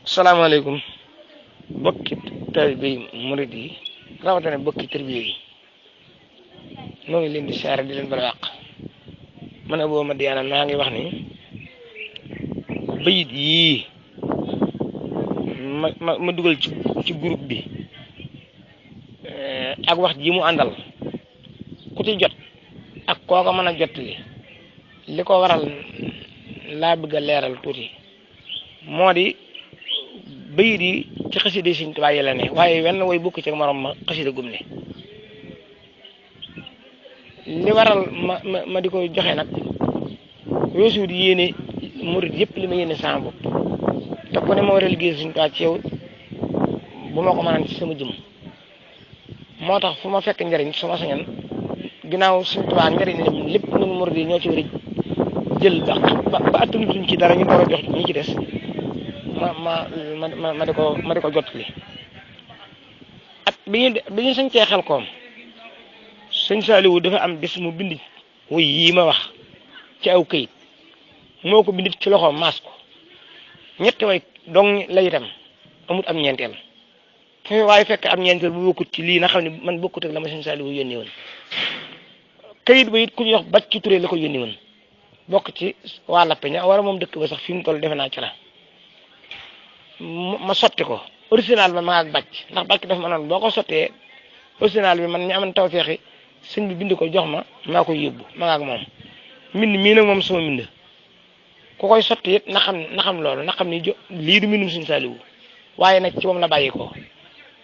salaamaaleykum bokki taalibe yi murid yi rawatina bokki tarbiya yi noo ngi leen di siyaare di leen bala wàq man a boo ma diyaana maa ngi wax ni bayit yii ma dugal ci groupe bi ak wax ji mu àndal ku ci jot ak koo ko mën a jottali li ko waral laa bëgg a leeral tuuti moo di bayit yi ci xasida Sëriñ Tuubaa yi la ne waaye wenn way bokk ci morom ma xasida gum ne li waral ma di ko joxe nag weesu di yéene murid yëpp li ma yéene sama bopp te ku ne ma war a liggéey Sëriñ Tuubaa ci yow bu ma ko mënaan ci sama jëm moo tax fu ma fekk njariñ su ma sañoon ginnaaw Sëriñ Tuubaa njariñ lépp ñun murid yi ñoo ci war a jël ba attanutuñ ci dara ñu war a jox ñi ci des ma di ko jottali at bi ñu sañcee Xelkom sëñ Saaliwu dafa am bis mu bind wuy yii ma wax ci aw këyit moo ko bindit ci loxoom maas ko ñetti way dong la itam amut am ñeenteel foofu waaye fekk am ñeenteel bu bokkut ci lii na xam ne man bokkut ak la ma sëñ Saaliwu yónni woon këyit ba it ku ñuy wax Bàcci Ture la ko yónni woon bokk ci waa Lappeña wala moom dëkk ba sax fi mu toll defe naa ci la ma sotti ko original ba ma ak bàcc ndax bàcc dafa ma noonu boo ko sottee original bi man ñu amoon tawfeexi sëñ bi bind ko jox ma maa koy yóbbu ma nga ak moom mbind mii nag moom sama mbind ku koy sotti it na xam loolu na xam ni lii du mbindum Sëñ Saaliwu waaye nag ci moom la bàyyi ko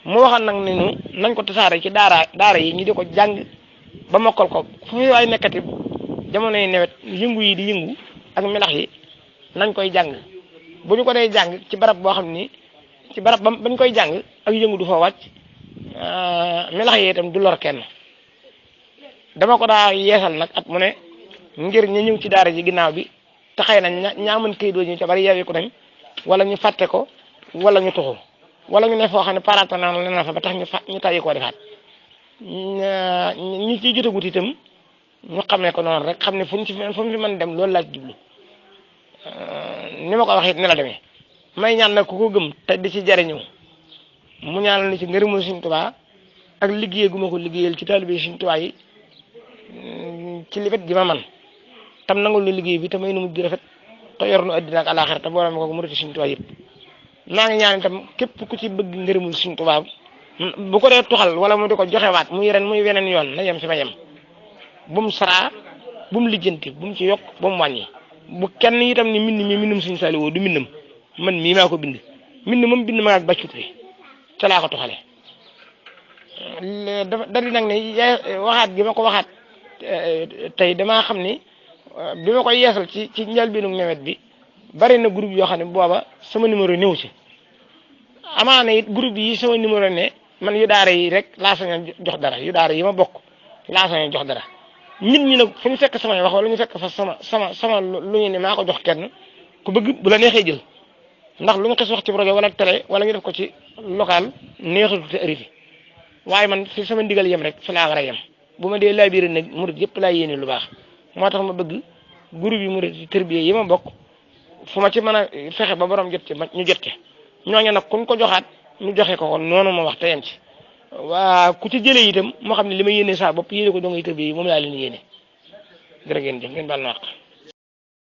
mu waxoon nag ni ñu nañ ko tasaare ci daara yi ñu di ko jàng ba mokkal ko fu fi waay nekkati jamonoy nawet yëngu yi di yëngu ak melax yi nañ koy jàng bu ñu ko dee jàng ci barab boo xam ni ci barab bañ koy jàng ak yëngu du fa wàcc melax yi itam du lor kenn dama ko daa yeesal nag at mu ne ngir ñu ñëw ci daara ji ginnaaw bi te xëy na ñaa mën këyit ñu ca bari yeewee ko nañ wala ñu fàtte ko wala ñu tuxu wala ñu ne foo xam ne paratonal la na fa ba tax ñu tàyyi koo defaat ñi ciy jotagut itam ñu xamee ko noonu rek xam ne fu mu fi mën dem loolu laa ci jublu ni ma ko waxee ni la demee may ñaan nag ku ko gëm te di ci jariñu mu ñaanal ni ci ngërëmul Sëriñ Tuubaa ak liggéey gu ma ko liggéeyal ci taalibe Sëriñ Tuubaa yi ci li wet gi ma man tam nangul nu liggéey bi te may nu mujj rafet te yor nu àddina ak alaaxira te boolem ko murid Sëriñ Tuubaa yëpp maa ngi ñaan itam képp ku ci bëgg ngërëmul Sëriñ Tuubaa bu ko dee tuxal wala mu di ko joxewaat muy ren muy weneen yoon na yem fi ma yem bu mu saraa bu mu lijjanti bu mu ci yokk bu mu wàññi bu kenn itam ni mbind mi mbindum Sëñ Saaliwu du mbindam man mii maa ko bind moom bind ma ak Bàcci Ture ca laa ko toxale da di nag ne waxaat gi ma ko waxaat tey damaa xam ni bi ma koy yeesal ci njëlbéenu nawet bi bari na groupe yoo xam ne booba sama numéro néew ci amaana it groupe yi sama numéro ne man yu daara yi rek laa sañ jox dara yu daara yi ma bokk laa sañ jox dara nit ñi nag fu ñu fekk samay wax wala ñu fekk fa sama lu ñu ne maa ko jox kenn ku bëgg bu la neexee jël ndax lu ñu xes wax ci rajo wala télé wala ñu def ko ci local neexatu te arrivé waaye man fi sama ndigal yem rek fi laa war a yem bu ma dee laa biir nag murid yëpp laa yéene lu baax moo tax ma bëgg groupe yi murid tarbiya yi ma bokk fu ma ci mën a fexe ba borom jot ci ñu jot ci ñooñu nag kuñ ko joxaat ñu joxe ko kon noonu ma wax te yem ci waa ku ci jëlee itam moo xam ne li ma yéene saa bopp yéene ko doo ngay tarbiya yi moom laa leen yéene jërë ngeen jëf ngeen baal na wax